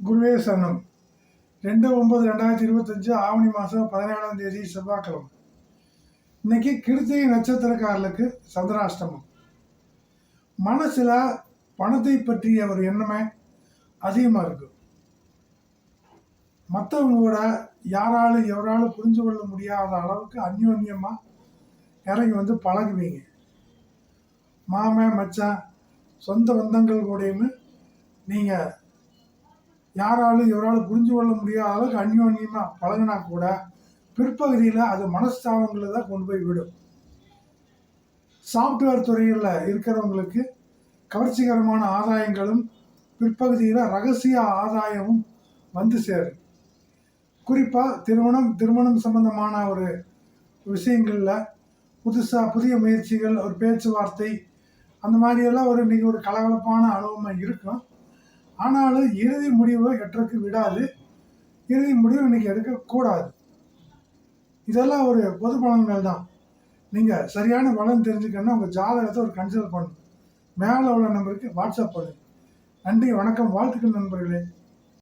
குருவே சரணம். 2/9/2025 ஆவணி மாதம் 17ஆம் தேதி செவ்வாய்க்கிழமை. இன்னைக்கு கிருத்திகை நட்சத்திரக்காரர்களுக்கு சந்திராஷ்டமம். மனசில் பணத்தை பற்றிய ஒரு எண்ணமே அதிகமாக இருக்கும். மற்றவங்களோட யாராலும் எவராலும் புரிஞ்சு கொள்ள முடியாத அளவுக்கு அந்யோன்யமாக இறங்கி வந்து பழகுவீங்க. மாமன் மச்சான் சொந்த பந்தங்கள் கூடயுமே நீங்கள் யாராலும் இவரால் புரிஞ்சு கொள்ள முடியாத அளவுக்கு அந்யோன்யமாக பழகினா கூட பிற்பகுதியில் அது மனஸ்தாபங்களை தான் கொண்டு போய் விடும். சாஃப்ட்வேர் துறையில் இருக்கிறவங்களுக்கு கவர்ச்சிகரமான ஆதாயங்களும் பிற்பகுதியில் ரகசிய ஆதாயமும் வந்து சேரும். குறிப்பாக திருமணம் சம்பந்தமான ஒரு விஷயங்களில் புதிய முயற்சிகள், ஒரு பேச்சுவார்த்தை, அந்த மாதிரியெல்லாம் இன்றைக்கி ஒரு கலகலப்பான அனுபவம் இருக்கும். ஆனாலும் இறுதி முடிவை எட்டருக்கு விடாது. இறுதி முடிவு இன்றைக்கி எடுக்கக்கூடாது. இதெல்லாம் ஒரு பொது பலன்கள் தான். நீங்கள் சரியான பலன் தெரிஞ்சுக்கணுன்னா உங்கள் ஜாதகத்தை ஒரு கன்சல்ட் பண்ணணும். மேலே உள்ள நம்பருக்கு வாட்ஸ்அப் பண்ணுங்கள். நன்றி, வணக்கம், வாழ்த்துக்கள் நண்பர்களே.